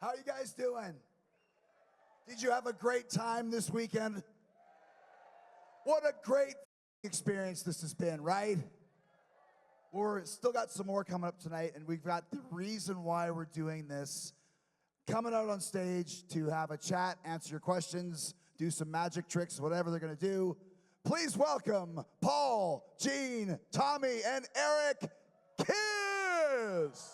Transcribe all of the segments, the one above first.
How are you guys doing? Did you have a great time this weekend? What a great experience this has been, right? We're still got some more coming up tonight, and we've got the reason why we're doing this coming out on stage to have a chat, answer your questions, do some magic tricks, whatever they're gonna do. Please welcome Paul, Gene, Tommy, and Eric KISS.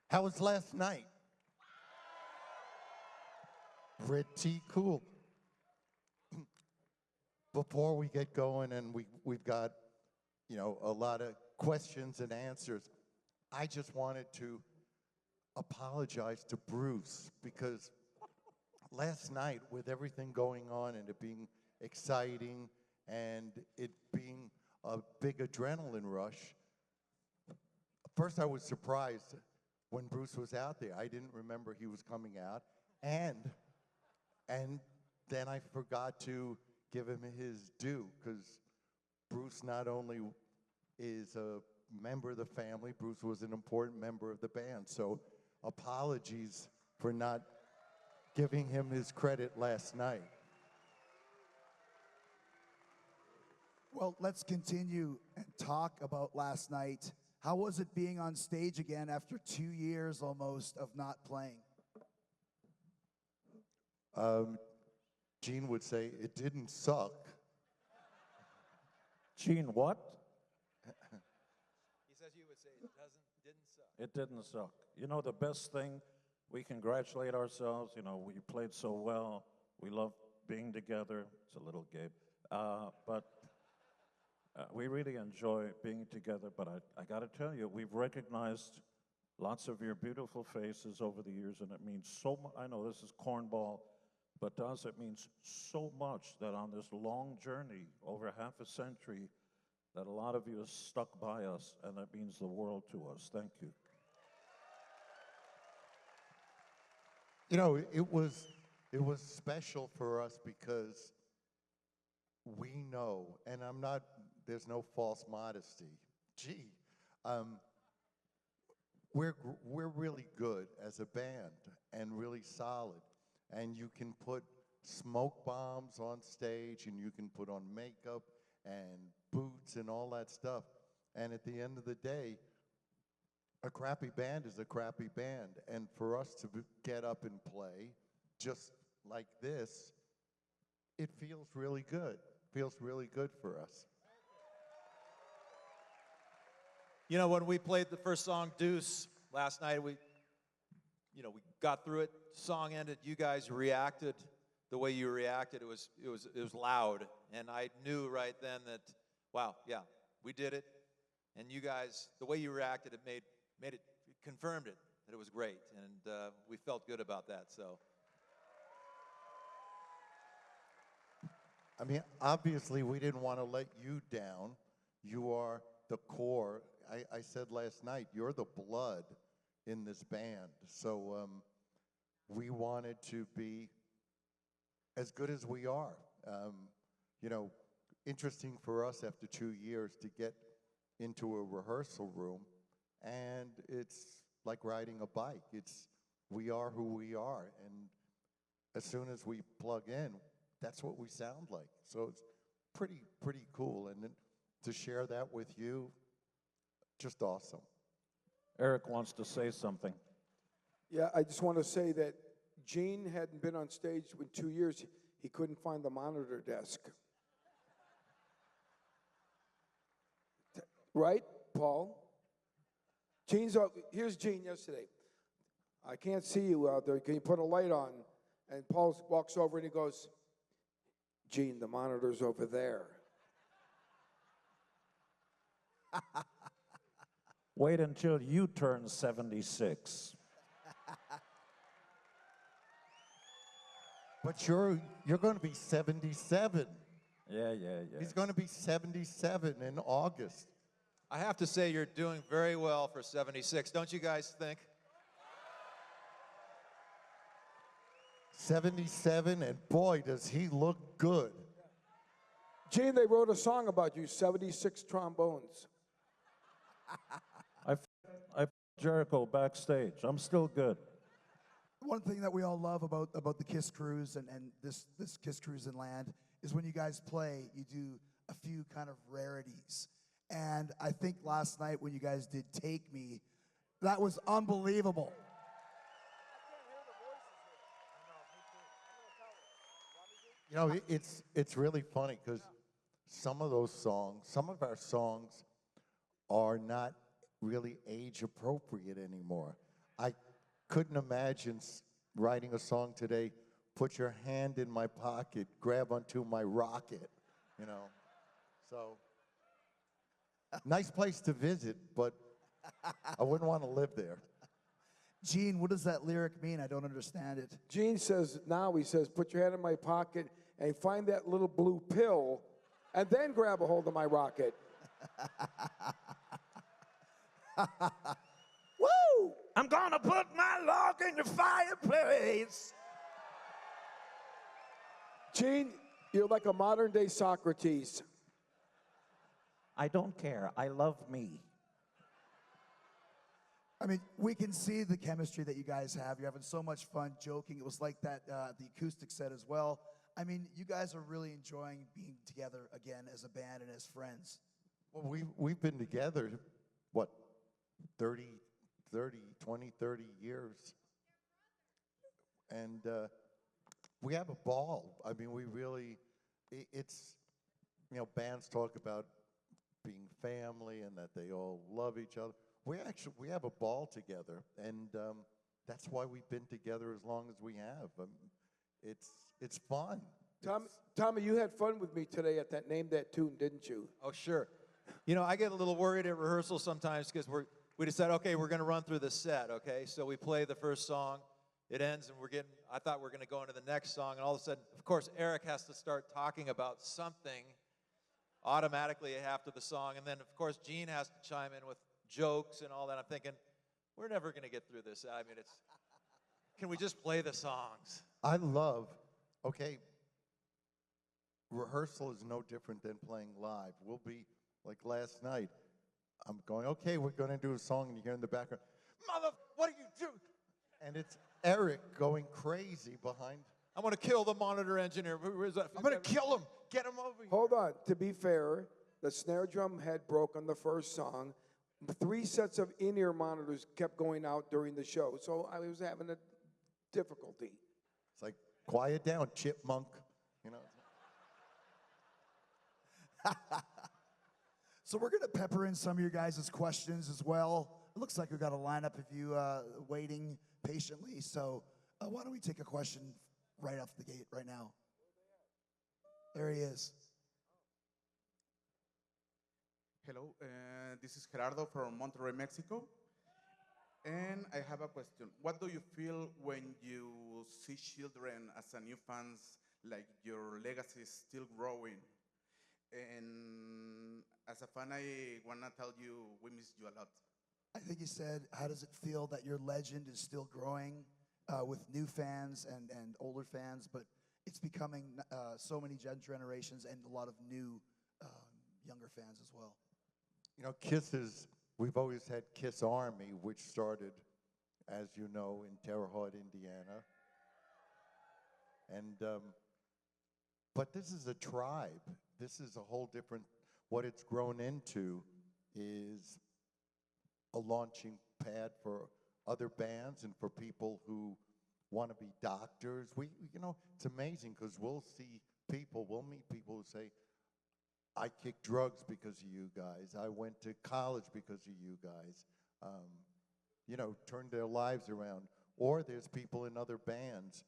How was last night? Pretty cool. Before we get going, and we've got, a lot of questions and answers, I just wanted to apologize to Bruce, because last night, with everything going on and it being exciting and it being a big adrenaline rush, first I was surprised when Bruce was out there. I didn't remember he was coming out, and then I forgot to give him his due, because Bruce not only is a member of the family, Bruce was an important member of the band. So apologies for not giving him his credit last night. Well, let's continue and talk about last night. How was it being on stage again after 2 years almost of not playing? Gene would say it didn't suck. Gene, what? He says you would say didn't suck. It didn't suck. You know, the best thing, we congratulate ourselves. We played so well. We love being together. It's a little Gabe. But we really enjoy being together. But I got to tell you, we've recognized lots of your beautiful faces over the years, and it means so much. I know this is cornball, but to us it means so much that on this long journey, over half a century, that a lot of you have stuck by us, and that means the world to us. Thank you. It was special for us because we know, and there's no false modesty. We're really good as a band and really solid. And you can put smoke bombs on stage, and you can put on makeup and boots and all that stuff. And at the end of the day, a crappy band is a crappy band. And for us to get up and play just like this, it feels really good. Feels really good for us. When we played the first song, Deuce, last night, we got through it. Song ended. You guys reacted the way you reacted. It was loud, and I knew right then that, wow, yeah, we did it. And you guys, the way you reacted, it confirmed it that it was great, and we felt good about that. So. Obviously, we didn't want to let you down. You are the core. I said last night, you're the blood in this band. So we wanted to be as good as we are. Interesting for us after 2 years to get into a rehearsal room, and it's like riding a bike. We are who we are, and as soon as we plug in, that's what we sound like. So it's pretty cool, and then to share that with you, just awesome. Eric wants to say something. Yeah, I just want to say that Gene hadn't been on stage in 2 years. He couldn't find the monitor desk. Right, Paul? Here's Gene yesterday. I can't see you out there. Can you put a light on? And Paul walks over and he goes, Gene, the monitor's over there. Wait until you turn 76. But you're going to be 77. Yeah. He's going to be 77 in August. I have to say you're doing very well for 76. Don't you guys think? 77, and boy, does he look good. Gene, they wrote a song about you, 76 trombones. I Jericho backstage. I'm still good. One thing that we all love about the KISS Cruise and this KISS Cruise and Land is when you guys play, you do a few kind of rarities. And I think last night when you guys did Take Me, that was unbelievable. You know, it's really funny because some of those songs, some of our songs are not really age appropriate anymore. I couldn't imagine writing a song today, put your hand in my pocket, grab onto my rocket, you know. So, nice place to visit, but I wouldn't want to live there. Gene, what does that lyric mean? I don't understand it. Gene says, now he says, put your hand in my pocket and find that little blue pill and then grab a hold of my rocket. Woo! I'm gonna put my log in your fireplace. Gene, you're like a modern day Socrates. I don't care. I love me. I mean, we can see the chemistry that you guys have. You're having so much fun joking. It was like that, the acoustic set as well. I mean, you guys are really enjoying being together again as a band and as friends. Well, we've been together, what, 30 years. And we have a ball. I mean, we really, it's, you know, bands talk about being family and that they all love each other. We have a ball together, and that's why we've been together as long as we have. It's fun. Tommy, you had fun with me today at that Name That Tune, didn't you? Oh, sure. You know, I get a little worried at rehearsal sometimes because we decide, okay, we're going to run through the set, okay? So we play the first song, it ends, and I thought we were going to go into the next song, and all of a sudden, of course, Eric has to start talking about something automatically after the song, and then, of course, Gene has to chime in with jokes and all that. I'm thinking, we're never going to get through this. I mean, can we just play the songs? I love, okay, rehearsal is no different than playing live. We'll be, like last night, I'm going, okay, we're going to do a song, and you hear in the background, mother, what are you doing? And it's Eric going crazy behind. I'm going to kill the monitor engineer. Where's that? I'm going to kill him. Get him over here. Hold on. To be fair, the snare drum head broke on the first song. 3 sets of in-ear monitors kept going out during the show, so I was having a difficulty. It's like, quiet down, chipmunk, you know. So we're going to pepper in some of your guys' questions as well. It looks like we've got a lineup of you waiting patiently. So why don't we take a question right off the gate right now? There he is. Hello, this is Gerardo from Monterrey, Mexico. And I have a question. What do you feel when you see children as a new fans, like your legacy is still growing? And as a fan, I want to tell you we miss you a lot. I think he said, how does it feel that your legend is still growing with new fans and older fans, but it's becoming so many generations and a lot of new younger fans as well? You know, we've always had KISS Army, which started, as you know, in Terre Haute, Indiana. And, but this is a tribe. This is a whole different, what it's grown into is a launching pad for other bands and for people who want to be doctors. You know, it's amazing because we'll meet people who say, I kicked drugs because of you guys. I went to college because of you guys. You know, turned their lives around. Or there's people in other bands.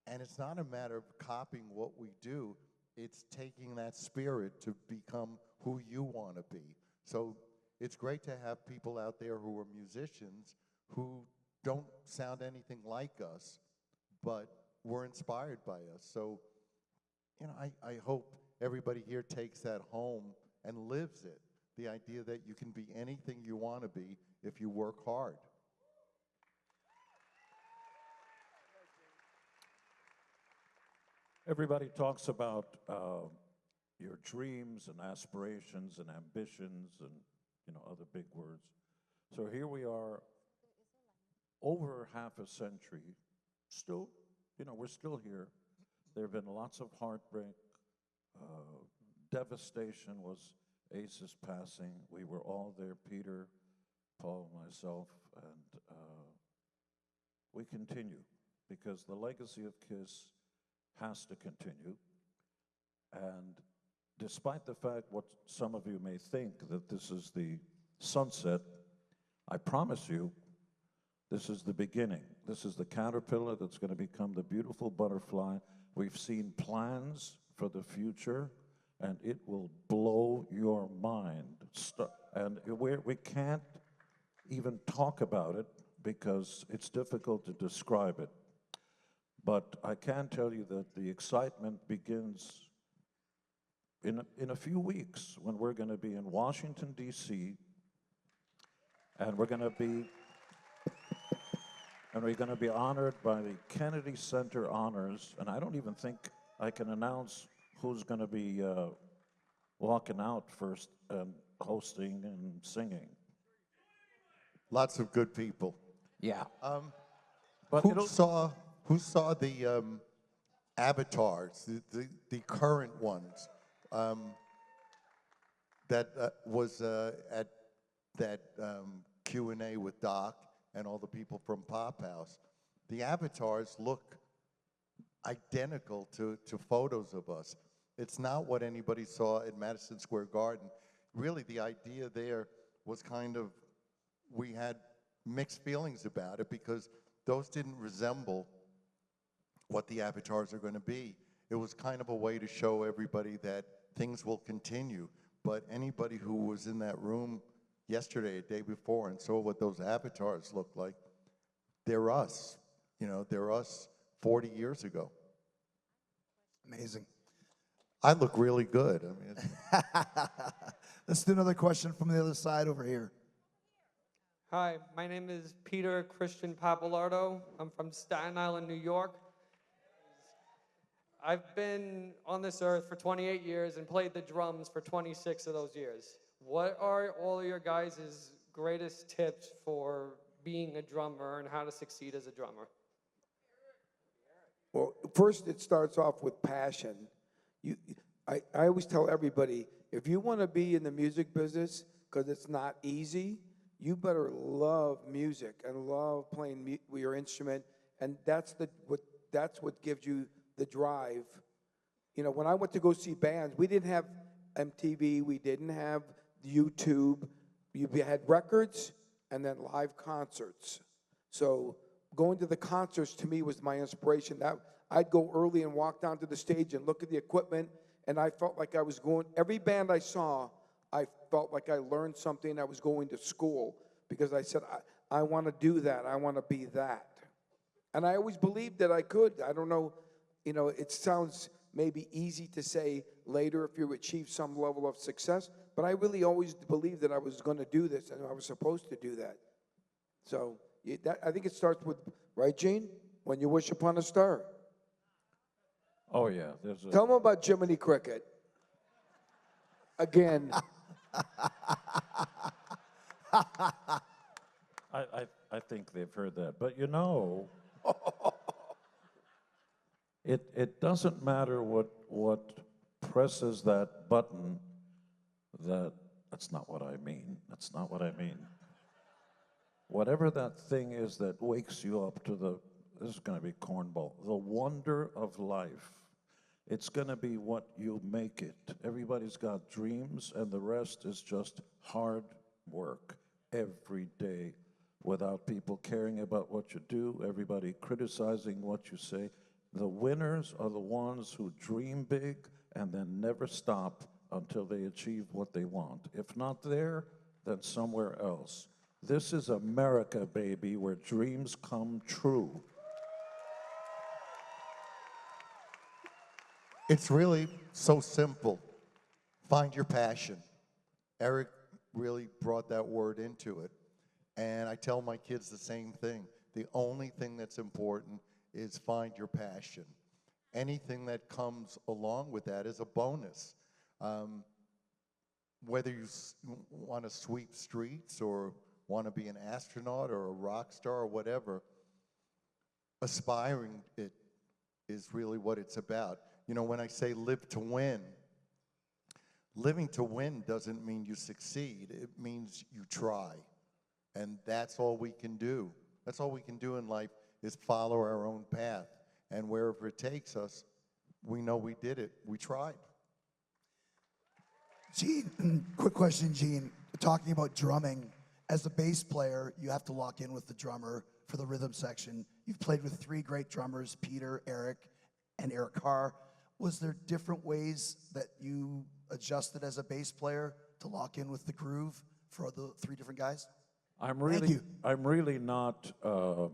And it's not a matter of copying what we do. It's taking that spirit to become who you want to be. So it's great to have people out there who are musicians who don't sound anything like us, but were inspired by us. So, you know, I hope everybody here takes that home and lives it. The idea that you can be anything you want to be if you work hard. Everybody talks about your dreams and aspirations and ambitions and other big words. So here we are, over half a century, still, we're still here. There have been lots of heartbreak. Devastation was Ace's passing. We were all there, Peter, Paul, myself, and we continue because the legacy of KISS has to continue. And despite the fact what some of you may think that this is the sunset, I promise you, this is the beginning. This is the caterpillar that's going to become the beautiful butterfly. We've seen plans for the future, and it will blow your mind. And we can't even talk about it because it's difficult to describe it. But I can tell you that the excitement begins in a few weeks when we're going to be in Washington, D.C., and we're going to be honored by the Kennedy Center Honors, and I don't even think I can announce who's going to be walking out first and hosting and singing. Lots of good people. Yeah. But Who saw the avatars, the current ones, that was at that Q&A with Doc and all the people from Pop House? The avatars look identical to photos of us. It's not what anybody saw at Madison Square Garden. Really, the idea there was kind of, we had mixed feelings about it because those didn't resemble what the avatars are going to be. It was kind of a way to show everybody that things will continue. But anybody who was in that room yesterday, the day before, and saw what those avatars looked like, they're us. They're us 40 years ago. Amazing. I look really good. I mean, Let's do another question from the other side over here. Hi, my name is Peter Christian Papalardo. I'm from Staten Island, New York. I've been on this earth for 28 years and played the drums for 26 of those years. What are all your guys' greatest tips for being a drummer and how to succeed as a drummer? Well, first it starts off with passion. I always tell everybody, if you want to be in the music business, because it's not easy, you better love music and love playing your instrument, and that's what gives you the drive. When I went to go see bands, we didn't have MTV, we didn't have YouTube. You had records and then live concerts. So going to the concerts to me was my inspiration. That I'd go early and walk down to the stage and look at the equipment, and I felt like I was going. Every band I saw, I felt like I learned something. I was going to school because I said, I want to do that. I want to be that. And I always believed that I could. I don't know, it sounds maybe easy to say later if you achieve some level of success, but I really always believed that I was going to do this and I was supposed to do that. So I think it starts with, right, Gene? When you wish upon a star. Oh, yeah. Tell them about Jiminy Cricket. Again. I think they've heard that. But it doesn't matter what presses that button. That's not what I mean. That's not what I mean. Whatever that thing is that wakes you up to this is going to be cornball, the wonder of life. It's going to be what you make it. Everybody's got dreams, and the rest is just hard work every day without people caring about what you do, everybody criticizing what you say. The winners are the ones who dream big and then never stop until they achieve what they want. If not there, then somewhere else. This is America, baby, where dreams come true. it's really so simple. Find your passion. Eric really brought that word into it. And I tell my kids the same thing. The only thing that's important is find your passion. anything that comes along with that is a bonus. Whether you want to sweep streets or want to be an astronaut or a rock star or whatever, aspiring it is really what it's about. You know, when I say live to win, living to win doesn't mean you succeed. It means you try. And that's all we can do. That's all we can do in life is follow our own path. And wherever it takes us, we know we did it. We tried. Gene, quick question, Gene. Talking about drumming, as a bass player, you have to lock in with the drummer for the rhythm section. You've played with 3 great drummers, Peter, Eric, and Eric Carr. Was there different ways that you adjusted as a bass player to lock in with the groove for the 3 different guys? I'm Thank really, you. I'm really not a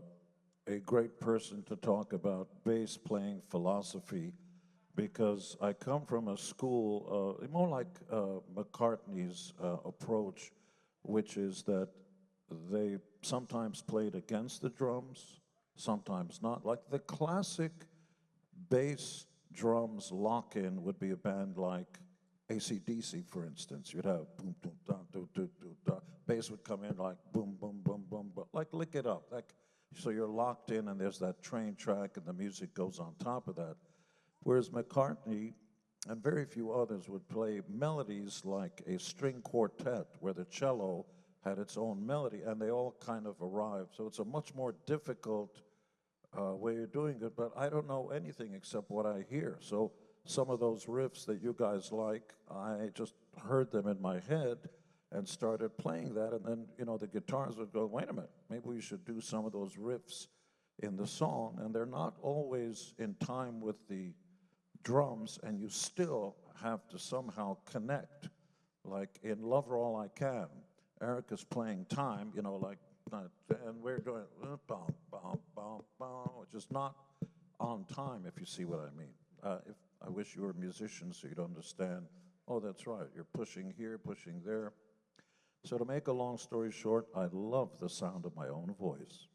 great person to talk about bass playing philosophy because I come from a school more like McCartney's approach, which is that they sometimes played against the drums, sometimes not. Like the classic bass drums lock-in would be a band like AC/DC, for instance. You'd have boom, boom, da, do, do, do, da. Bass would come in like boom, boom, boom, boom, boom, like lick it up. Like, so you're locked in and there's that train track and the music goes on top of that. Whereas McCartney and very few others would play melodies like a string quartet where the cello had its own melody and they all kind of arrived. So it's a much more difficult way of doing it, but I don't know anything except what I hear. So some of those riffs that you guys like, I just heard them in my head and started playing that, and then, you know, the guitars would go, wait a minute, maybe we should do some of those riffs in the song, and they're not always in time with the drums, and you still have to somehow connect. Like in Lover All I Can, Eric is playing time, you know, like, and we're doing, bum, bum, bum, bum, which is not on time, if you see what I mean. If I wish you were a musician so you'd understand, oh, that's right, you're pushing here, pushing there. So to make a long story short, I love the sound of my own voice.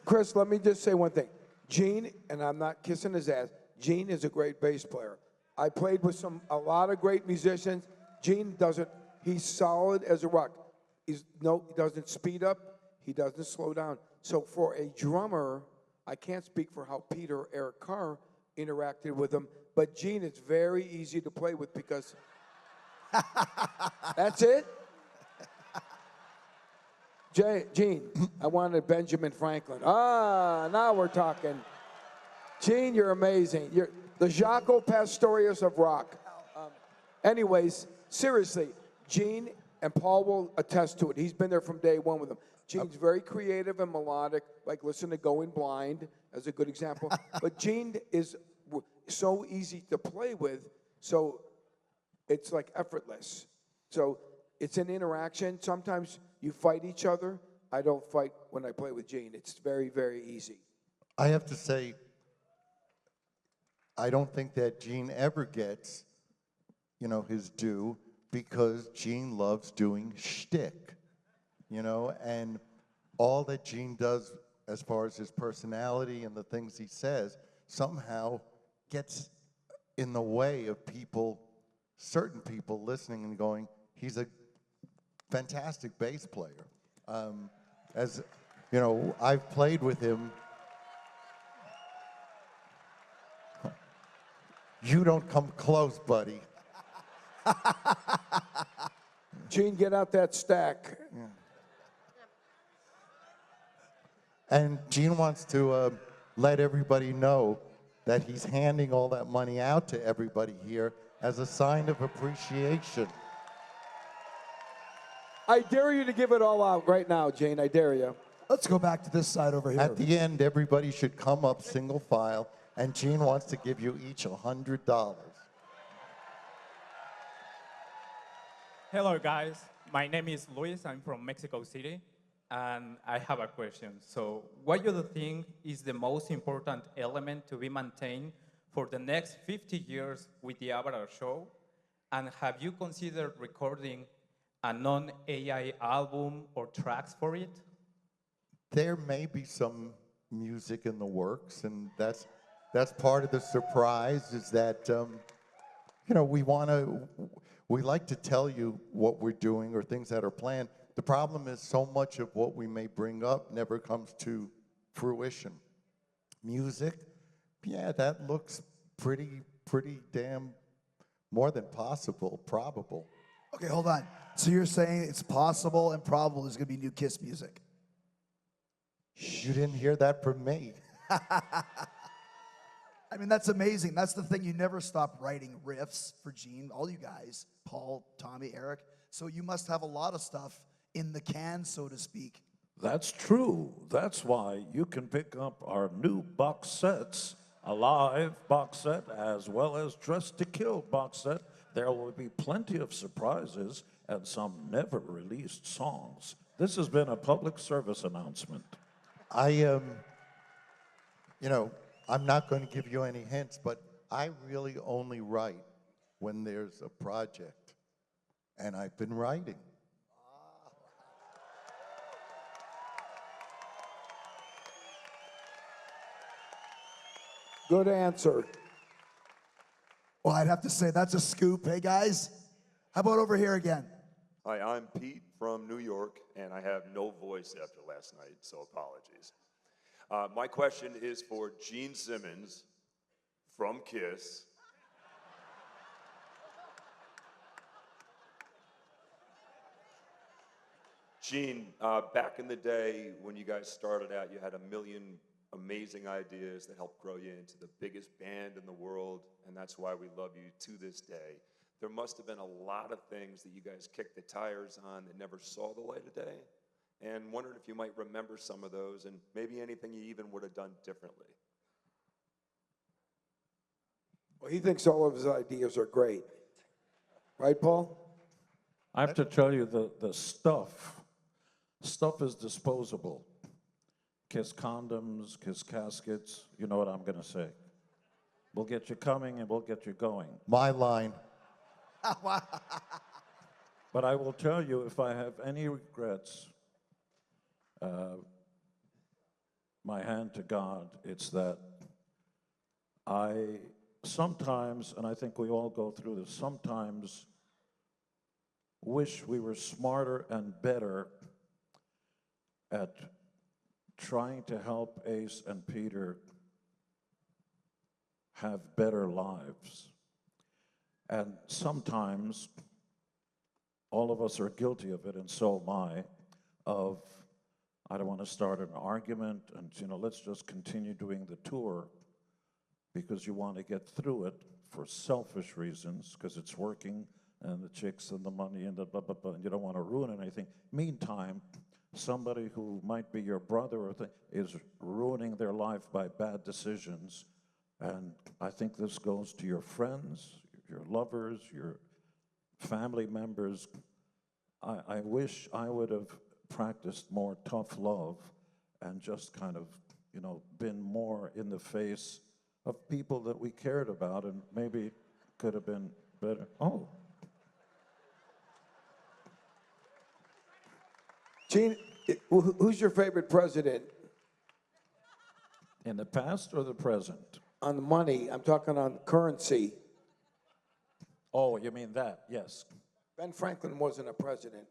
Chris, let me just say one thing. Gene, and I'm not kissing his ass, Gene is a great bass player. I played with a lot of great musicians. Gene he's solid as a rock. He doesn't speed up, he doesn't slow down. So for a drummer, I can't speak for how Peter or Eric Carr interacted with him, but Gene is very easy to play with because that's it. Gene, I wanted Benjamin Franklin. Now we're talking. Gene, you're amazing. You're the Jaco Pastorius of rock. Anyways, seriously, Gene, and Paul will attest to it. He's been there from day one with them. Gene's very creative and melodic, like listen to Going Blind as a good example. But Gene is so easy to play with, so it's like effortless. So it's an interaction. Sometimes you fight each other. I don't fight when I play with Gene. It's very, very easy. I have to say, I don't think that Gene ever gets, you know, his due because Gene loves doing shtick, you know, and all that Gene does as far as his personality and the things he says somehow gets in the way of people, certain people listening and going, he's a fantastic bass player. As you know, I've played with him. You don't come close, buddy. Gene, get out that stack. Yeah. And Gene wants to let everybody know that he's handing all that money out to everybody here as a sign of appreciation. I dare you to give it all out right now, Gene. I dare you. Let's go back to this side over here. At the end, everybody should come up single file, and Gene wants to give you each $100. Hello, guys. My name is Luis. I'm from Mexico City, and I have a question. So, what do you think is the most important element to be maintained for the next 50 years with the Avatar show? And have you considered recording a non-AI album or tracks for it? There may be some music in the works, and that's part of the surprise. Is that we like to tell you what we're doing or things that are planned. The problem is so much of what we may bring up never comes to fruition. Music, yeah, that looks pretty damn more than possible, probable. Okay, hold on. So you're saying it's possible and probable there's going to be new KISS music? You didn't hear that from me. I mean, that's amazing. That's the thing. You never stop writing riffs for Gene, all you guys, Paul, Tommy, Eric. So you must have a lot of stuff in the can, so to speak. That's true. That's why you can pick up our new box sets, a live box set, as well as Dressed to Kill box set. There will be plenty of surprises and some never released songs. This has been a public service announcement. I'm not going to give you any hints, but I really only write when there's a project, and I've been writing. Good answer. Well, I'd have to say that's a scoop. Hey, guys, how about over here again? Hi, I'm Pete from New York, and I have no voice after last night, so apologies. My question is for Gene Simmons from KISS. Gene, back in the day when you guys started out, you had a million amazing ideas that helped grow you into the biggest band in the world, and that's why we love you to this day. There must have been a lot of things that you guys kicked the tires on that never saw the light of day, and wondered if you might remember some of those and maybe anything you even would have done differently. Well, he thinks all of his ideas are great. Right, Paul? I have to tell you, the stuff is disposable. KISS condoms, KISS caskets, you know what I'm going to say. We'll get you coming and we'll get you going. My line. But I will tell you, if I have any regrets, my hand to God, it's that I sometimes, and I think we all go through this, sometimes wish we were smarter and better at trying to help Ace and Peter have better lives. And sometimes, all of us are guilty of it, and so am I, of, I don't want to start an argument, and let's just continue doing the tour because you want to get through it for selfish reasons, because it's working, and the chicks and the money and the blah, blah, blah, and you don't want to ruin anything. Meantime, somebody who might be your brother or is ruining their life by bad decisions, and I think this goes to your friends, your lovers, your family members. I wish I would have practiced more tough love and just kind of, been more in the face of people that we cared about, and maybe could have been better. Oh. Gene, who's your favorite president? In the past or the present? On the money, I'm talking on currency. Oh, you mean that? Yes. Ben Franklin wasn't a president.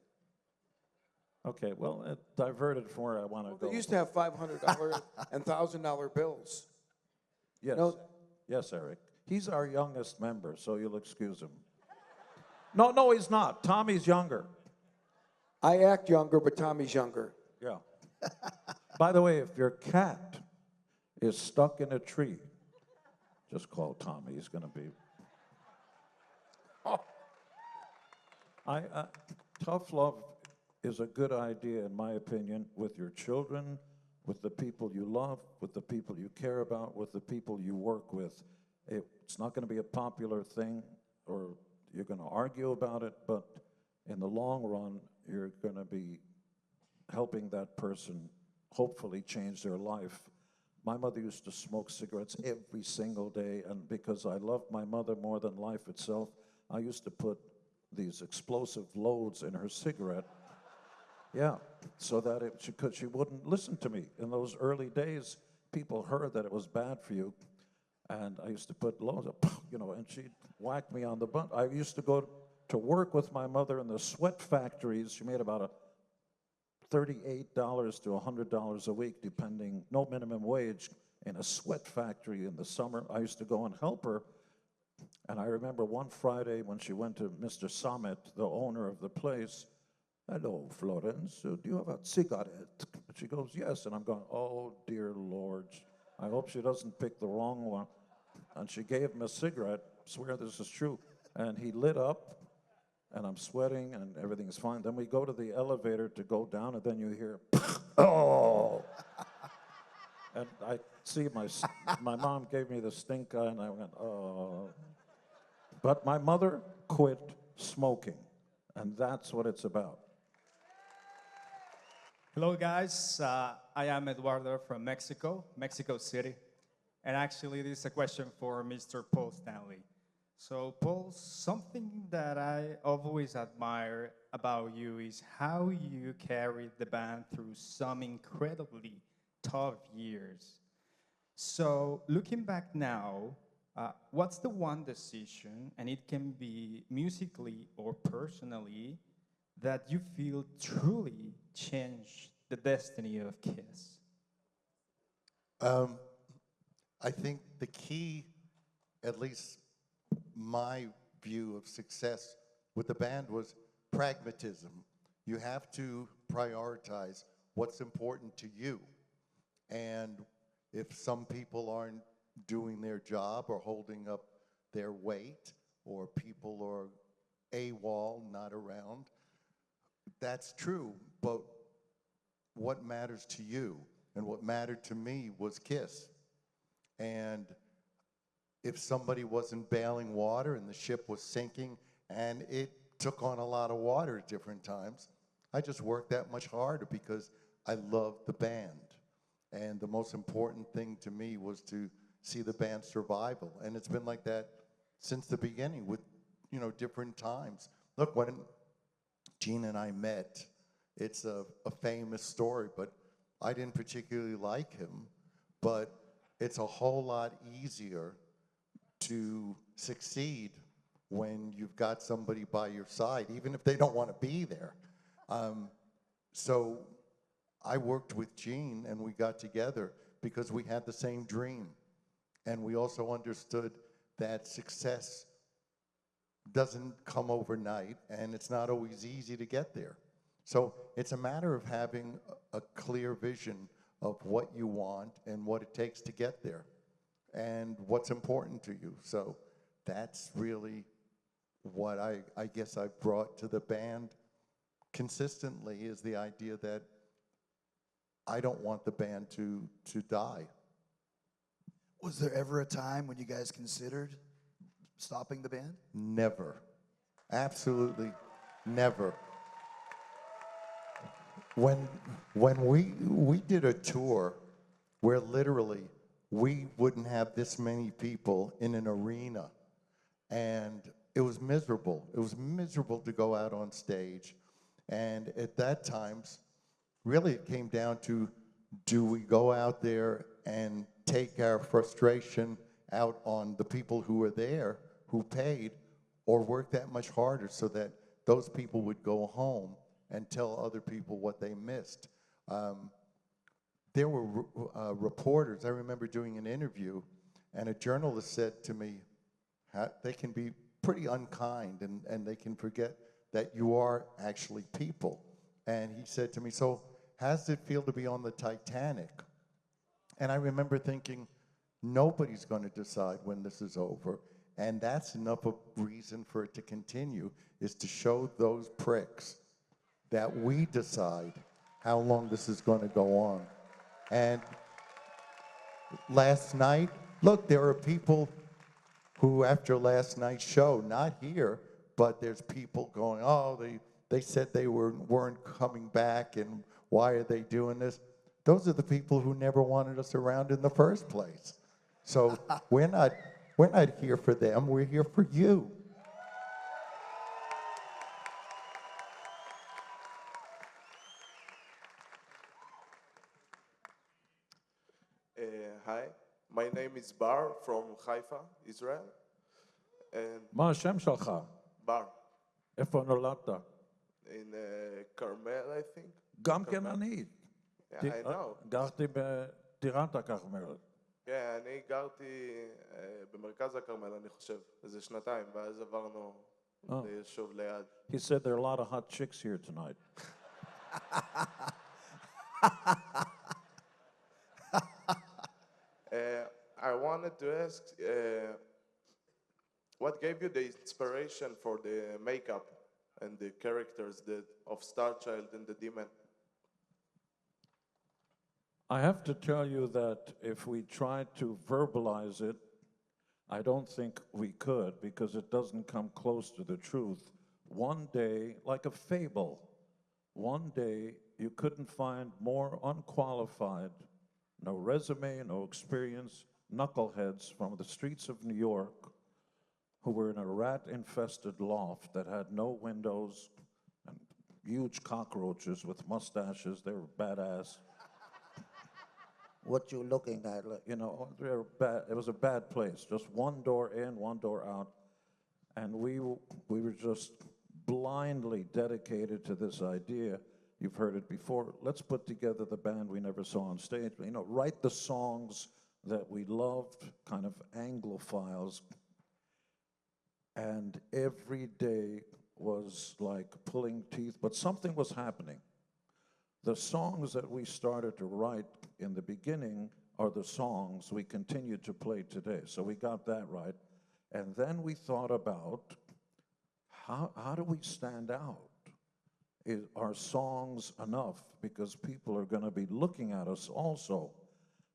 Okay, well, it diverted from where I want to go. They used to have $500 and $1,000 bills. Yes, No. yes, Eric. He's our youngest member, so you'll excuse him. No, he's not. Tommy's younger. I act younger, but Tommy's younger. Yeah. By the way, if your cat is stuck in a tree, just call Tommy. He's going to be. Tough love is a good idea, in my opinion, with your children, with the people you love, with the people you care about, with the people you work with. It's not going to be a popular thing, or you're going to argue about it, but in the long run, you're going to be helping that person hopefully change their life. My mother used to smoke cigarettes every single day, and because I loved my mother more than life itself, I used to put these explosive loads in her cigarette. Yeah, so that she wouldn't listen to me. In those early days, people heard that it was bad for you. And I used to put loads of, and she'd whack me on the butt. I used to go to work with my mother in the sweat factories. She made about $38 to $100 a week, depending, no minimum wage, in a sweat factory in the summer. I used to go and help her. And I remember one Friday when she went to Mr. Summit, the owner of the place, "Hello, Florence, do you have a cigarette?" And she goes, "Yes." And I'm going, "Oh, dear Lord, I hope she doesn't pick the wrong one." And she gave him a cigarette, swear this is true. And he lit up, and I'm sweating, and everything's fine. Then we go to the elevator to go down, and then you hear, "Oh!" And I see my mom gave me the stink eye, and I went, "Oh." But my mother quit smoking, and that's what it's about. Hello, guys. I am Eduardo from Mexico City. And actually, this is a question for Mr. Paul Stanley. So, Paul, something that I always admire about you is how you carried the band through some incredibly tough years. So, looking back now, what's the one decision, and it can be musically or personally, that you feel truly changed the destiny of KISS? I think the key, at least my view of success with the band, was pragmatism. You have to prioritize what's important to you. And if some people aren't doing their job or holding up their weight, or people are AWOL, not around, that's true. But what matters to you? And what mattered to me was KISS. And if somebody wasn't bailing water and the ship was sinking and it took on a lot of water at different times, I just worked that much harder because I loved the band. And the most important thing to me was to see the band's survival. And it's been like that since the beginning with, different times. Look, when Gene and I met, it's a famous story, but I didn't particularly like him. But it's a whole lot easier to succeed when you've got somebody by your side, even if they don't want to be there. So I worked with Gene, and we got together because we had the same dream. And we also understood that success doesn't come overnight, and it's not always easy to get there. So it's a matter of having a clear vision of what you want and what it takes to get there and what's important to you. So that's really what I guess I've brought to the band consistently, is the idea that I don't want the band to die. Was there ever a time when you guys considered stopping the band? Never. Absolutely never. When we did a tour where literally we wouldn't have this many people in an arena, and it was miserable. It was miserable to go out on stage. And at that times, really it came down to, do we go out there and take our frustration out on the people who were there, who paid, or work that much harder so that those people would go home and tell other people what they missed? There were reporters. I remember doing an interview, and a journalist said to me, they can be pretty unkind, and they can forget that you are actually people. And he said to me, "So how does it feel to be on the Titanic?" And I remember thinking, nobody's going to decide when this is over. And that's enough of reason for it to continue, is to show those pricks that we decide how long this is going to go on. And last night, look, there are people who, after last night's show, not here, but there's people going, "Oh, they said they weren't coming back, and why are they doing this?" Those are the people who never wanted us around in the first place. So we're not here for them, we're here for you. Hi, my name is Bar from Haifa, Israel. And מה השם שלך? Bar איפה נולדת? in Carmel, I think. גם כן אני. Yeah, I know. גרתי בטירת הכרמל. כן, אני גרתי במרכז הכרמל, אני חושב, איזה שנתיים, ואז עברנו ליישוב ליד. He said there are a lot of hot chicks here tonight. I wanted to ask, what gave you the inspiration for the makeup and the characters of Starchild and the Demon? I have to tell you that if we tried to verbalize it, I don't think we could because it doesn't come close to the truth. One day, like a fable, one day you couldn't find more unqualified, no resume, no experience, knuckleheads from the streets of New York who were in a rat-infested loft that had no windows and huge cockroaches with mustaches. They were badass. What you looking at? You know, they were bad. It was a bad place. Just one door in, one door out. And we were just blindly dedicated to this idea. You've heard it before. Let's put together the band we never saw on stage. You know, write the songs that we loved, kind of Anglophiles. And every day was like pulling teeth, but something was happening. The songs that we started to write in the beginning are the songs we continue to play today. So we got that right. And then we thought about how do we stand out? Is our songs enough? Because people are going to be looking at us also.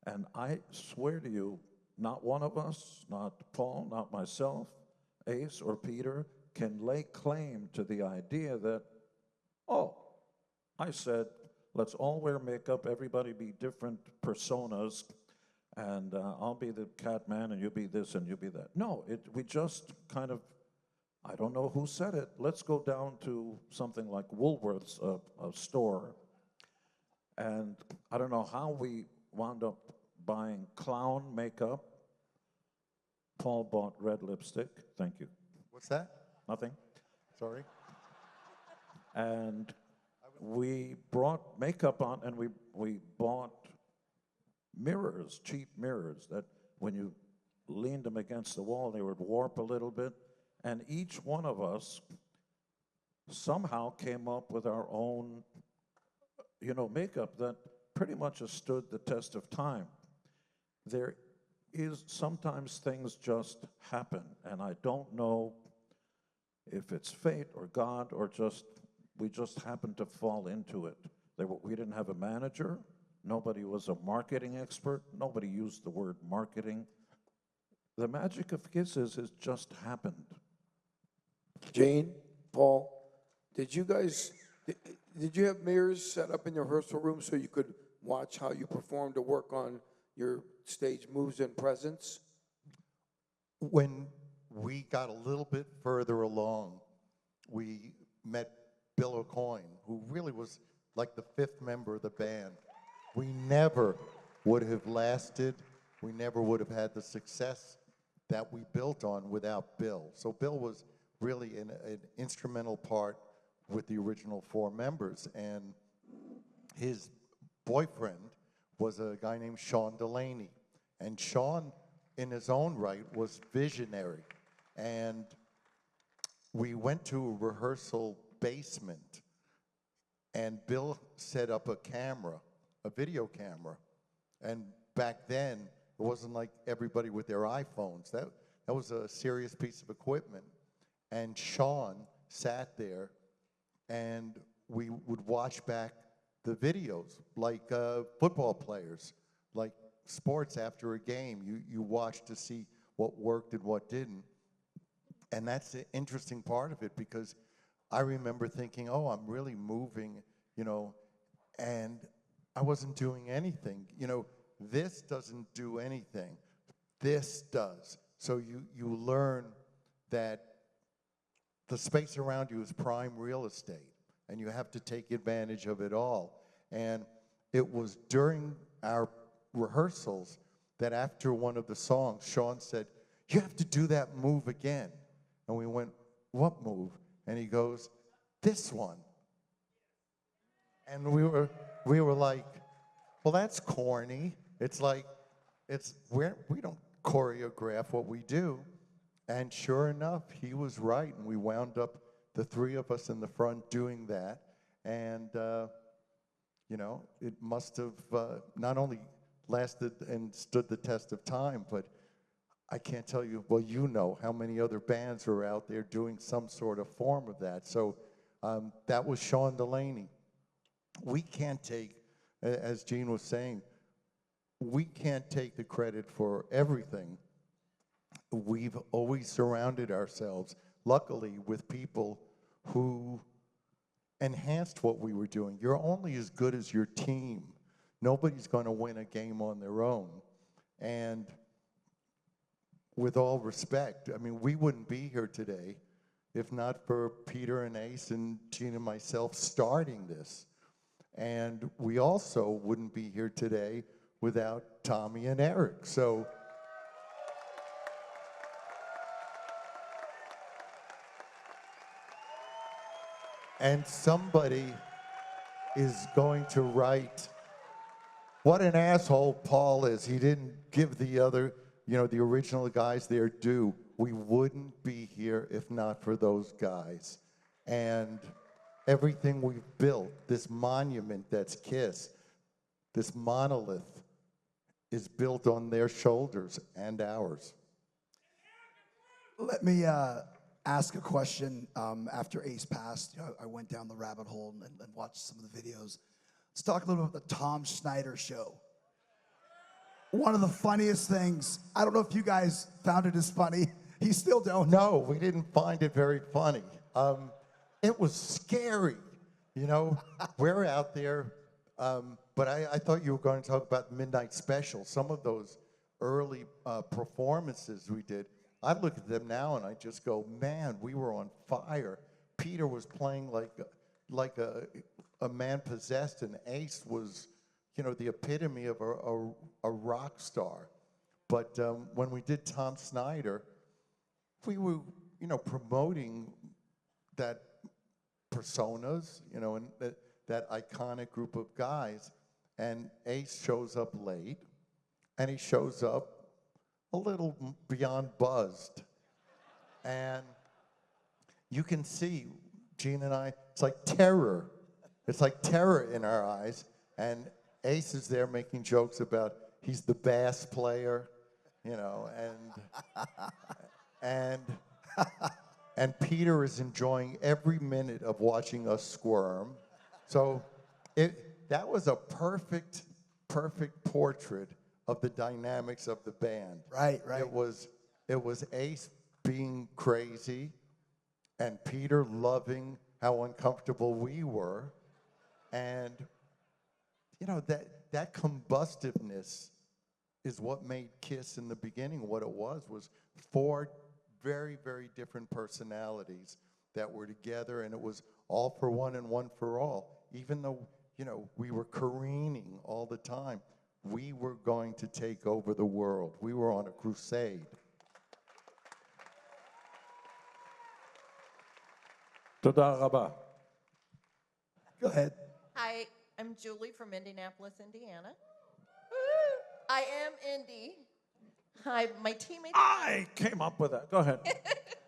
And I swear to you, not one of us, not Paul, not myself, Ace or Peter, can lay claim to the idea that, oh, I said, let's all wear makeup, everybody be different personas, and I'll be the cat man, and you be this, and you be that. No, we just kind of, I don't know who said it. Let's go down to something like Woolworth's, a store, and I don't know how we wound up buying clown makeup. Paul bought red lipstick. Thank you. What's that? Nothing. Sorry. And we brought makeup on, and we bought mirrors, cheap mirrors, that when you leaned them against the wall, they would warp a little bit. And each one of us somehow came up with our own, makeup that pretty much has stood the test of time. There is sometimes things just happen, and I don't know if it's fate or God or we just happened to fall into it. We didn't have a manager. Nobody was a marketing expert. Nobody used the word marketing. The magic of Kisses has just happened. Gene, Paul, did you have mirrors set up in your rehearsal room so you could watch how you perform to work on your stage moves and presence? When we got a little bit further along, we met Bill O'Coin, who really was like the fifth member of the band. We never would have lasted. We never would have had the success that we built on without Bill. So Bill was really an instrumental part with the original four members. And his boyfriend was a guy named Sean Delaney. And Sean, in his own right, was visionary. And we went to a rehearsal basement, and Bill set up a camera, a video camera. And back then, it wasn't like everybody with their iPhones. That was a serious piece of equipment. And Sean sat there, and we would watch back the videos, like football players, like sports after a game. You watch to see what worked and what didn't. And that's the interesting part of it, because I remember thinking, oh, I'm really moving, and I wasn't doing anything. This doesn't do anything. This does. So you learn that the space around you is prime real estate, and you have to take advantage of it all. And it was during our rehearsals that after one of the songs, Sean said, "You have to do that move again." And we went, "What move?" And he goes, "This one." And we were like, "Well, that's corny." It's like, we don't choreograph what we do. And sure enough, he was right, and we wound up, the three of us in the front, doing that. And, you know, it must have not only lasted and stood the test of time, but I can't tell you, well, you know how many other bands are out there doing some sort of form of that. So that was Sean Delaney. We can't take, as Gene was saying, we can't take the credit for everything. We've always surrounded ourselves, luckily, with people who enhanced what we were doing. You're only as good as your team. Nobody's going to win a game on their own. And with all respect, I mean, we wouldn't be here today if not for Peter and Ace and Gene and myself starting this. And we also wouldn't be here today without Tommy and Eric. So and somebody is going to write, what an asshole Paul is. He didn't give the other, you know, the original guys their due. We wouldn't be here if not for those guys. And everything we've built, this monument that's KISS, this monolith, is built on their shoulders and ours. Let me ask a question. After Ace passed, you know, I went down the rabbit hole and watched some of the videos. Let's talk a little bit about the Tom Snyder show. One of the funniest things, I don't know if you guys found it as funny. You still don't? No, we didn't find it very funny. It was scary, you know. We're out there, but I thought you were going to talk about the Midnight Special. Some of those early performances we did, I look at them now and I just go, man, we were on fire. Peter was playing like a man possessed, and Ace was, you know, the epitome of a rock star. But when we did Tom Snyder, we were, you know, promoting that personas, you know, and that iconic group of guys. And Ace shows up late, and he shows up a little beyond buzzed. And you can see, Gene and I, it's like terror. It's like terror in our eyes. And Ace is there making jokes about he's the bass player, you know, and Peter is enjoying every minute of watching us squirm. So that was a perfect portrait of the dynamics of the band. Right. It was Ace being crazy and Peter loving how uncomfortable we were. And, you know, that combustiveness is what made KISS in the beginning what it was four very, very different personalities that were together, and it was all for one and one for all. Even though, you know, we were careening all the time, we were going to take over the world. We were on a crusade. Toda raba. Go ahead. Hi, I'm Julie from Indianapolis, Indiana. I am Indy. Hi, my teammates. I came up with that. Go ahead.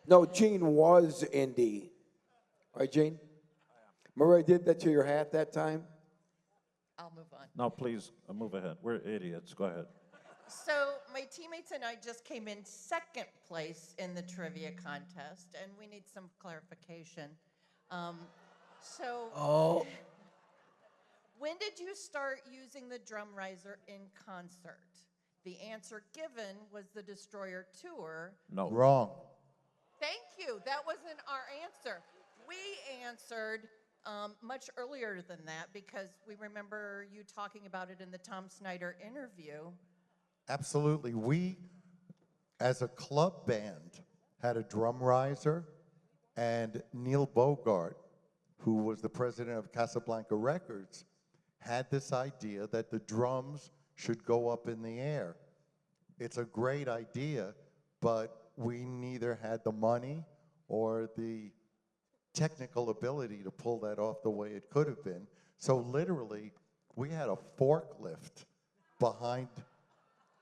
No, Gene was indie. Right, Gene? Remember I did that to your hat that time? I'll move on. No, please, move ahead. We're idiots. Go ahead. So my teammates and I just came in second place in the trivia contest, and we need some clarification. When did you start using the drum riser in concert? The answer given was the Destroyer Tour. No. Wrong. Thank you. That wasn't our answer. We answered much earlier than that because we remember you talking about it in the Tom Snyder interview. Absolutely. We, as a club band, had a drum riser, and Neil Bogart, who was the president of Casablanca Records, had this idea that the drums should go up in the air. it's a great idea, but we neither had the money or the technical ability to pull that off the way it could have been. So literally, we had a forklift behind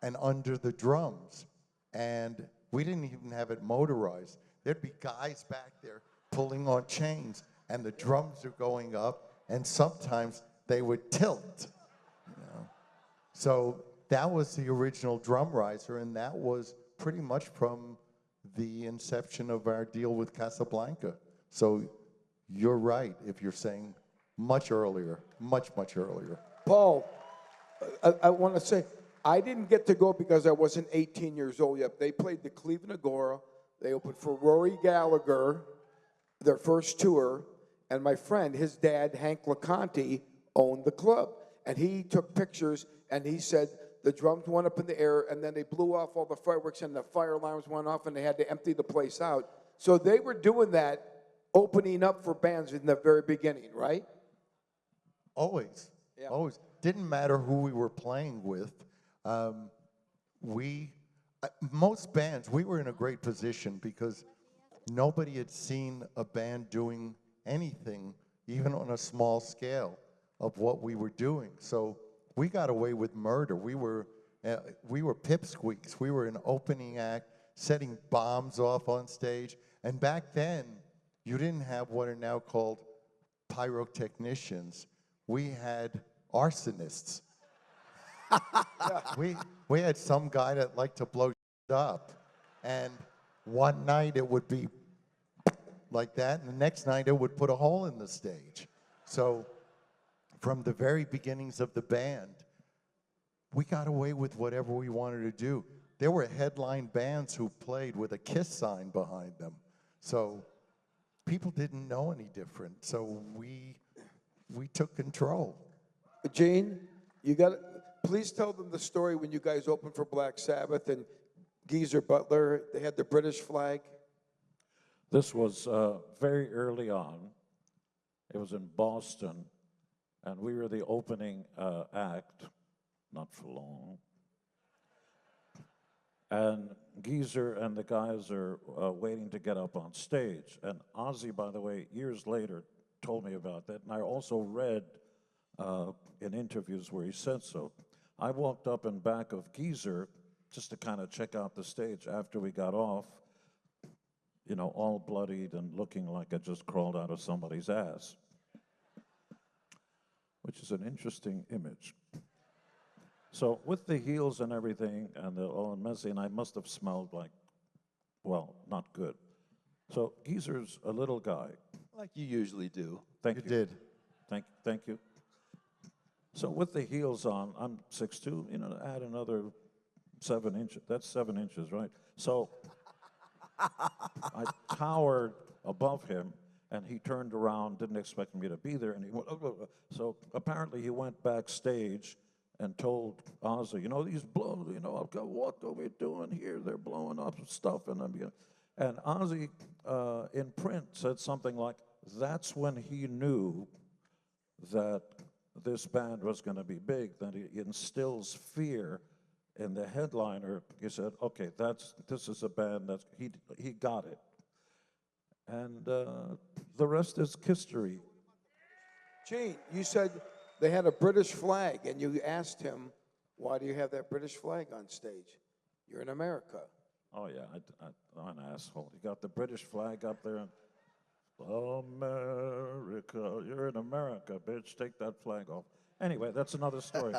and under the drums, and we didn't even have it motorized. There'd be guys back there pulling on chains, and the drums are going up, and sometimes they would tilt. You know? So that was the original drum riser, and that was pretty much from the inception of our deal with Casablanca. So you're right if you're saying much earlier, much earlier. Paul, I want to say, I didn't get to go because I wasn't 18 years old yet. They played the Cleveland Agora. They opened for Rory Gallagher, their first tour, and my friend, his dad, Hank LeConte, owned the club. And he took pictures, and he said the drums went up in the air, and then they blew off all the fireworks, and the fire alarms went off, and they had to empty the place out. So they were doing that, opening up for bands in the very beginning, right? Always, Yeah. always. Didn't matter who we were playing with. Most bands, we were in a great position because nobody had seen a band doing anything, even on a small scale, of what we were doing. So we got away with murder. We were pipsqueaks. We were an opening act, setting bombs off on stage. And back then, you didn't have what are now called pyrotechnicians. We had arsonists. We had some guy that liked to blow up, and one night it would be like that, and the next night it would put a hole in the stage. So from the very beginnings of the band, we got away with whatever we wanted to do. There were headline bands who played with a KISS sign behind them. So people didn't know any different. So we took control. Gene, please tell them the story when you guys opened for Black Sabbath and Geezer Butler, they had the British flag. This was very early on. It was in Boston, and we were the opening act, not for long. And Geezer and the guys are waiting to get up on stage. And Ozzy, by the way, years later told me about that, and I also read in interviews where he said so. I walked up in back of Geezer just to kind of check out the stage after we got off, you know, all bloodied and looking like I just crawled out of somebody's ass, which is an interesting image. So with the heels and everything, and they're all messy, and I must have smelled like, well, not good. So Geezer's a little guy. Like you usually do. Thank you. You did. Thank you. So with the heels on, I'm 6'2", you know, add another 7 inches. That's 7 inches, right? So I towered above him, and he turned around, didn't expect me to be there, and he went, so apparently he went backstage and told Ozzy, you know, these blows, you know, what are we doing here? They're blowing up stuff, and Ozzy in print said something like, that's when he knew that this band was going to be big, that he instills fear in the headliner. He said, okay, this is a band that he got it. And the rest is history. Gene, you said they had a British flag, and you asked him, why do you have that British flag on stage? You're in America. Oh, yeah, I'm an asshole. You got the British flag up there, and America, you're in America, bitch, take that flag off. Anyway, that's another story.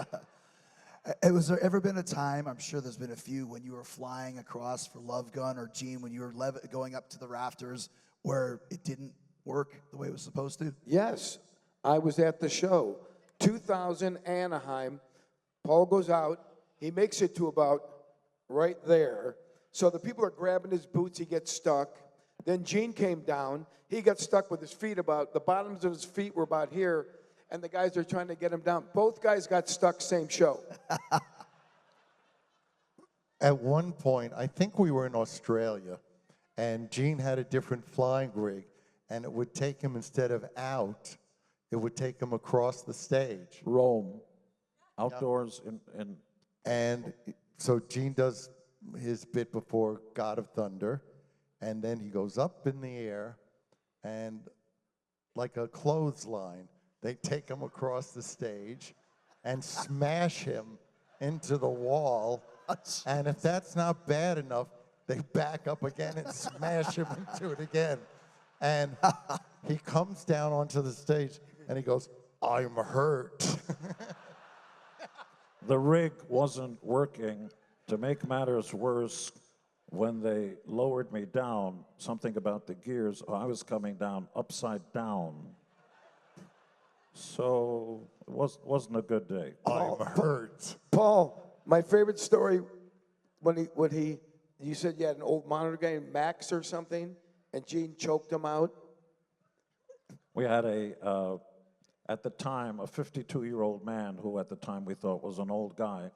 Has there ever been a time, I'm sure there's been a few, when you were flying across for Love Gun, or Gene, when you were going up to the rafters, where it didn't work the way it was supposed to? Yes, I was at the show. 2000 Anaheim, Paul goes out, he makes it to about right there. So the people are grabbing his boots, he gets stuck. Then Gene came down, he got stuck with his feet about, the bottoms of his feet were about here, and the guys are trying to get him down. Both guys got stuck same show. At one point, I think we were in Australia, and Gene had a different flying rig, and it would take him, instead of out, it would take him across the stage. Rome, outdoors in And so Gene does his bit before God of Thunder, and then he goes up in the air, and like a clothesline, they take him across the stage and smash him into the wall. And if that's not bad enough, they back up again and smash him into it again. And he comes down onto the stage and he goes, "I'm hurt." The rig wasn't working. To make matters worse, when they lowered me down, something about the gears, I was coming down upside down. So it wasn't a good day. I'm hurt. Paul, my favorite story when you said you had an old monitor guy, Max or something, and Gene choked him out. We had at the time, a 52-year-old man who at the time we thought was an old guy,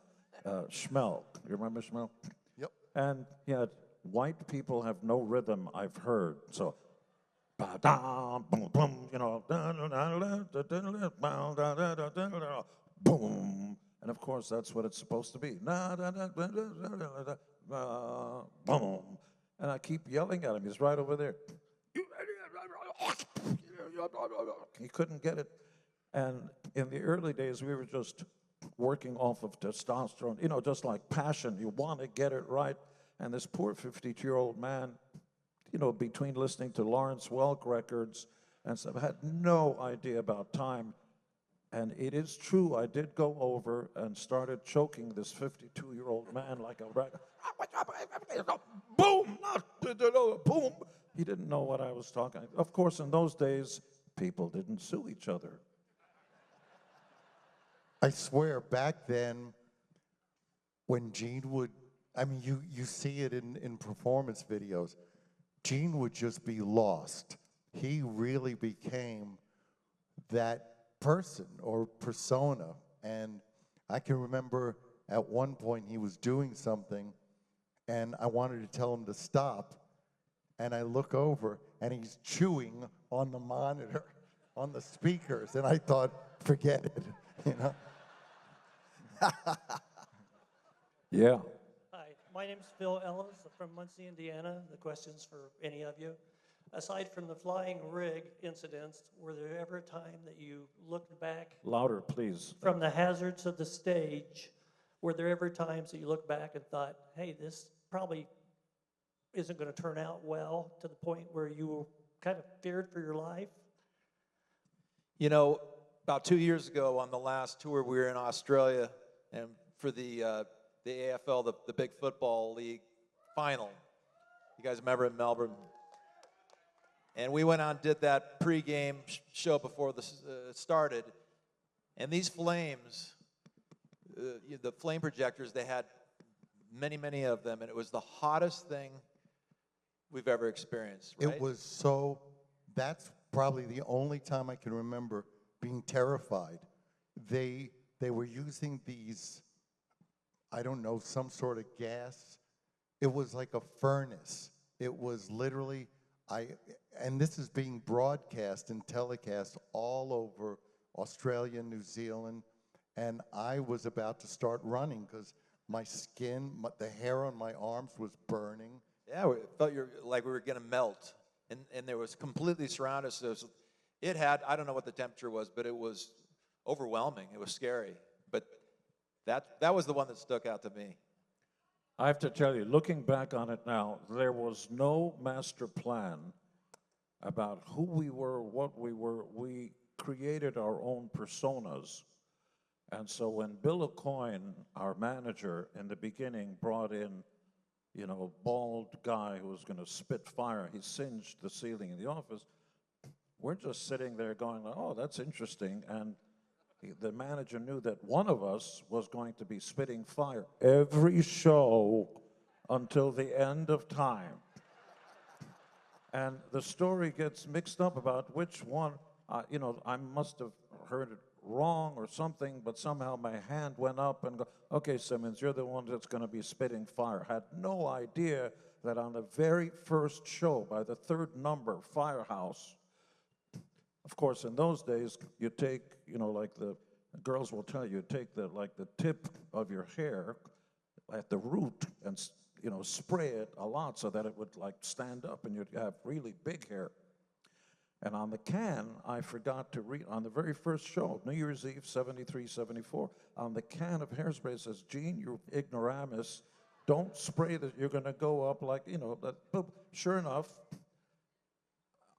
Schmel. You remember Schmel? Yep. And he had, white people have no rhythm, I've heard. So, ba-dum, boom, boom, you know, boom. And of course, that's what it's supposed to be. Boom. And I keep yelling at him. He's right over there. He couldn't get it. And in the early days, we were just working off of testosterone, you know, just like passion. You want to get it right. And this poor 52-year-old man, you know, between listening to Lawrence Welk records and stuff, had no idea about time. And it is true, I did go over and started choking this 52-year-old man like a rag. Boom! Boom! He didn't know what I was talking. Of course, in those days, people didn't sue each other. I swear, back then, when Gene would, I mean, you see it in performance videos, Gene would just be lost. He really became that person or persona. And I can remember at one point he was doing something, and I wanted to tell him to stop, and I look over, and he's chewing on the monitor, on the speakers, and I thought, forget it, you know? Yeah. Hi, my name's Phil Ellis from Muncie, Indiana. The question's for any of you. Aside from the flying rig incidents, were there ever a time that you looked back? Louder, please. From the hazards of the stage, were there ever times that you looked back and thought, hey, this probably isn't going to turn out well, to the point where you kind of feared for your life? You know, about 2 years ago on the last tour, we were in Australia, and for the AFL, the big football league final. You guys remember in Melbourne? And we went on and did that pregame show before this started. And these flames, the flame projectors, they had many, many of them, and it was the hottest thing we've ever experienced, right? It was so, that's probably the only time I can remember being terrified. They were using these, I don't know, some sort of gas. It was like a furnace. It was literally, and this is being broadcast and telecast all over Australia, New Zealand, and I was about to start running because my skin, the hair on my arms was burning. Yeah, it felt like we were going to melt, and there was completely surrounded. So it had, I don't know what the temperature was, but it was overwhelming. It was scary. But that was the one that stuck out to me. I have to tell you, looking back on it now, there was no master plan about who we were, what we were. We created our own personas. And so when Bill Aucoin, our manager, in the beginning brought in, you know, a bald guy who was going to spit fire, he singed the ceiling in the office, we're just sitting there going, oh, that's interesting. And the manager knew that one of us was going to be spitting fire every show until the end of time. And the story gets mixed up about which one, you know, I must have heard it wrong or something, but somehow my hand went up and go, okay, Simmons, you're the one that's going to be spitting fire. Had no idea that on the very first show, by the third number, Firehouse, of course, in those days, you take, you know, like the girls will tell you, take the, like the tip of your hair, at the root and spray it a lot so that it would like stand up and you'd have really big hair. And on the can, I forgot to read, on the very first show, New Year's Eve, 73, 74, on the can of hairspray it says, Gene, you ignoramus, don't spray that, you're gonna go up like, sure enough,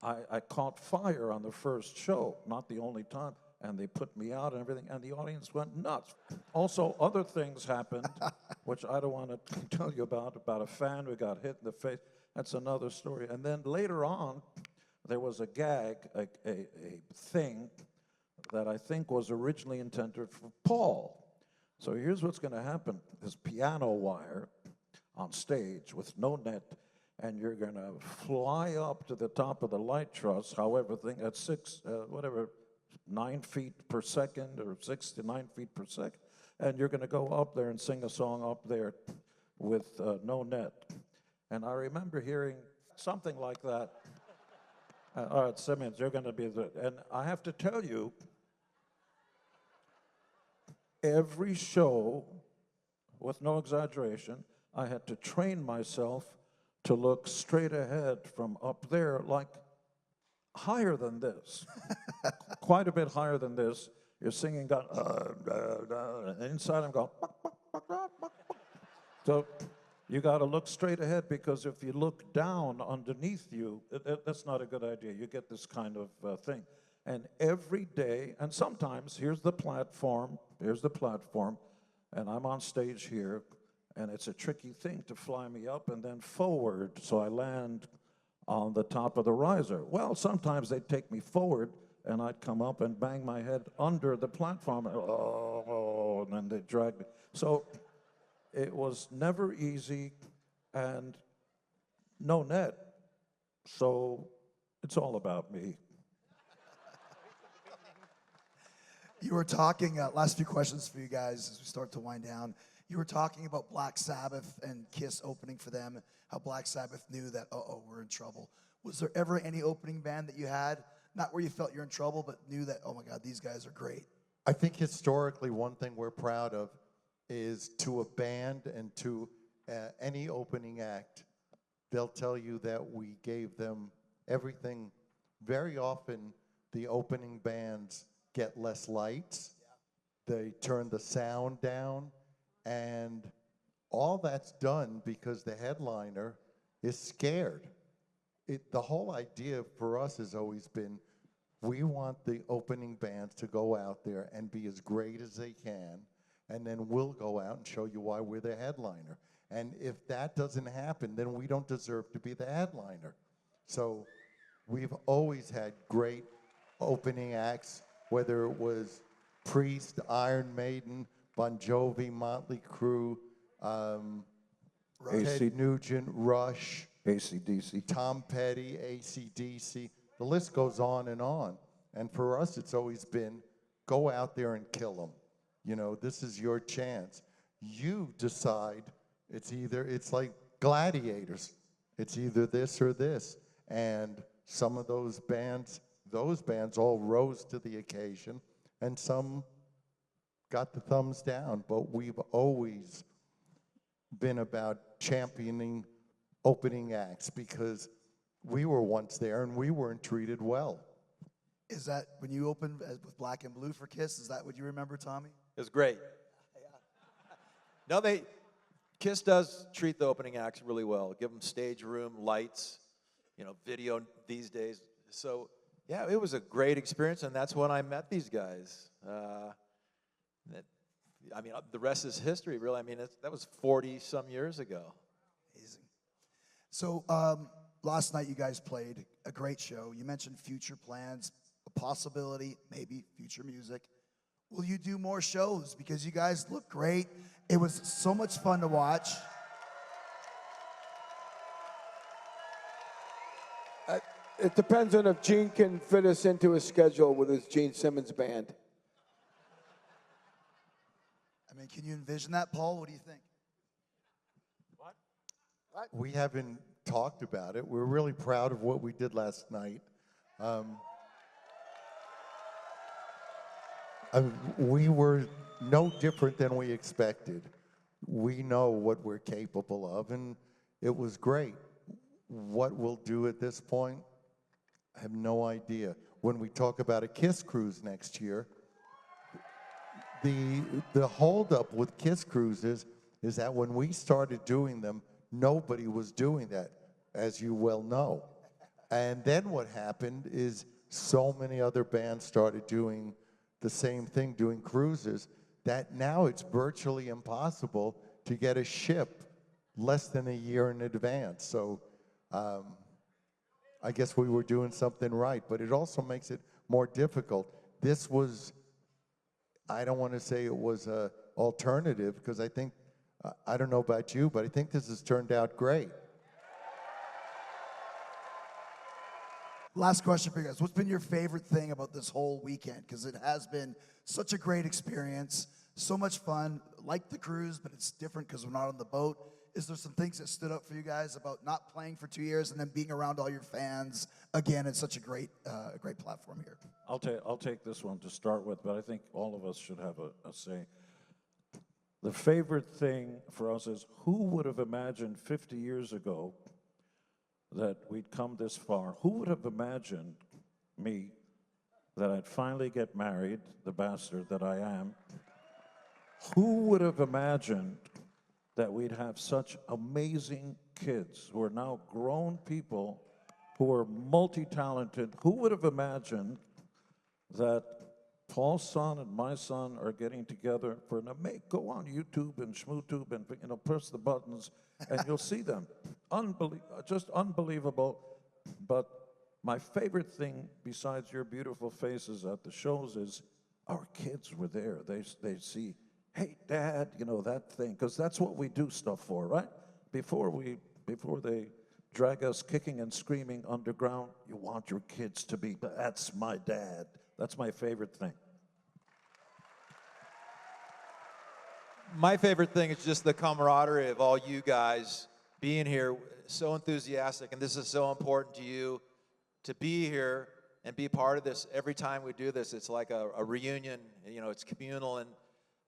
I caught fire on the first show, not the only time, and they put me out and everything, and the audience went nuts. Also, other things happened, which I don't want to tell you about a fan who got hit in the face. That's another story. And then later on, there was a gag, a thing that I think was originally intended for Paul. So here's what's going to happen. This piano wire on stage with no net, and you're going to fly up to the top of the light truss, however, at 9 feet per second, or 6 to 9 feet per second, and you're going to go up there and sing a song up there with no net. And I remember hearing something like that. All right, Simmons, you're going to be the, and I have to tell you, every show, with no exaggeration, I had to train myself to look straight ahead from up there, like higher than this, quite a bit higher than this. You're singing, and inside I'm going, so you got to look straight ahead, because if you look down underneath you, that's not a good idea. You get this kind of thing. And every day, and sometimes, here's the platform, and I'm on stage here, and it's a tricky thing to fly me up and then forward, so I land on the top of the riser. Well, sometimes they'd take me forward, and I'd come up and bang my head under the platform, and then they'd drag me. So it was never easy, and no net, so it's all about me. You were talking, last few questions for you guys as we start to wind down. You were talking about Black Sabbath and KISS opening for them, how Black Sabbath knew that, we're in trouble. Was there ever any opening band that you had, not where you felt you're in trouble, but knew that, oh my God, these guys are great? I think historically one thing we're proud of is to a band and to any opening act, they'll tell you that we gave them everything. Very often the opening bands get less lights, they turn the sound down, and all that's done because the headliner is scared. The whole idea for us has always been, we want the opening bands to go out there and be as great as they can, and then we'll go out and show you why we're the headliner. And if that doesn't happen, then we don't deserve to be the headliner. So we've always had great opening acts, whether it was Priest, Iron Maiden, Bon Jovi, Motley Crue, Ted Nugent, Rush, AC/DC, Tom Petty, AC/DC. The list goes on. And for us, it's always been, go out there and kill them. You know, this is your chance. You decide. It's like gladiators. It's either this or this. And some of those bands all rose to the occasion, and some got the thumbs down. But we've always been about championing opening acts because we were once there and we weren't treated well. Is that when you opened with Black and Blue for KISS, is that what you remember, Tommy? It was great. No, KISS does treat the opening acts really well. Give them stage room, lights, video these days. So, yeah, it was a great experience, and that's when I met these guys. The rest is history, really. That was 40-some years ago. Amazing. So, last night you guys played a great show. You mentioned future plans, a possibility, maybe future music. Will you do more shows? Because you guys look great. It was so much fun to watch. It depends on if Gene can fit us into his schedule with his Gene Simmons band. Can you envision that, Paul? What do you think? What? We haven't talked about it. We're really proud of what we did last night. We were no different than we expected. we know what we're capable of, and it was great. What we'll do at this point, I have no idea. When we talk about a KISS Cruise next year, the holdup with KISS Cruises is that when we started doing them, nobody was doing that, as you well know. And then what happened is so many other bands started doing the same thing, doing cruises, that now it's virtually impossible to get a ship less than a year in advance. So I guess we were doing something right, but it also makes it more difficult. This was, I don't want to say it was an alternative, because I think, I don't know about you, but I think this has turned out great. Last question for you guys. What's been your favorite thing about this whole weekend? Because it has been such a great experience, so much fun, like the cruise, but it's different because we're not on the boat. Is there some things that stood up for you guys about not playing for 2 years and then being around all your fans? Again, it's such a great platform here. I'll take this one to start with, but I think all of us should have a say. The favorite thing for us is, who would have imagined 50 years ago that we'd come this far? Who would have imagined me, that I'd finally get married, the bastard that I am? Who would have imagined that we'd have such amazing kids who are now grown people, who are multi-talented? Who would have imagined that Paul's son and my son are getting together for go on YouTube and ShmooTube and press the buttons and you'll see them. Just unbelievable. But my favorite thing, besides your beautiful faces at the shows, is our kids were there. They see, hey, Dad, that thing, because that's what we do stuff for, right? Before they drag us kicking and screaming underground, you want your kids to be, that's my dad. That's my favorite thing. My favorite thing is just the camaraderie of all you guys being here, so enthusiastic, and this is so important to you to be here and be part of this. Every time we do this, it's like a reunion, it's communal, and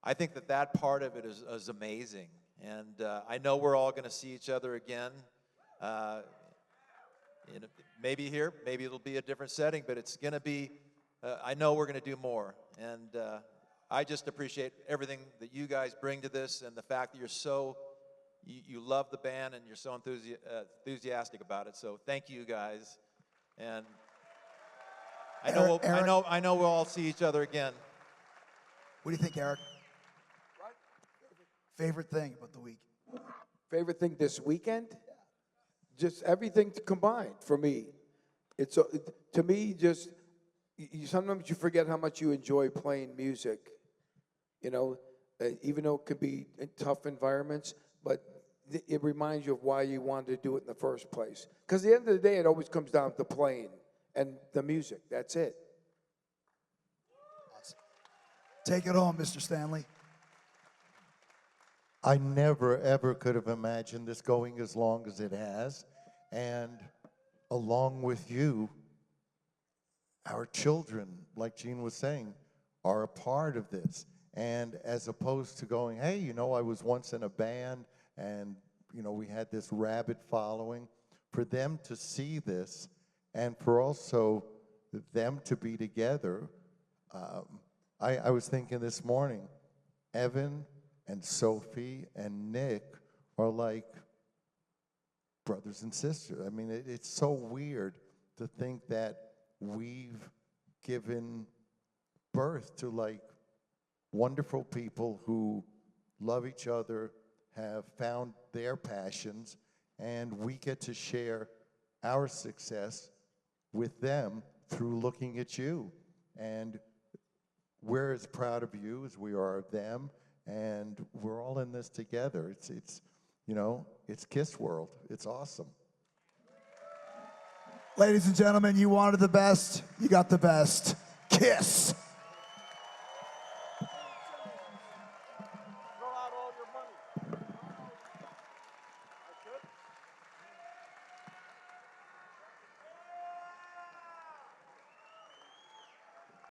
I think that part of it is amazing. And I know we're all going to see each other again, maybe here, maybe it'll be a different setting, but it's going to be, I know we're going to do more. And I just appreciate everything that you guys bring to this, and the fact that you love the band and you're so enthusiastic about it. So thank you guys. And I know we'll all see each other again. What do you think, Eric? Favorite thing about the week? Favorite thing this weekend? Just everything combined for me. It's to me just sometimes you forget how much you enjoy playing music. Even though it could be in tough environments, but it reminds you of why you wanted to do it in the first place. Because at the end of the day, it always comes down to playing and the music. That's it. Awesome. Take it home, Mr. Stanley. I never, ever could have imagined this going as long as it has. And along with you, our children, like Gene was saying, are a part of this. And as opposed to going, hey, I was once in a band and, we had this rabid following, for them to see this and for also them to be together. I was thinking this morning, Evan and Sophie and Nick are like brothers and sisters. I mean, it's so weird to think that we've given birth to like wonderful people who love each other, have found their passions, and we get to share our success with them through looking at you. And we're as proud of you as we are of them, and we're all in this together. It's KISS World. It's awesome. Ladies and gentlemen, you wanted the best, you got the best. KISS.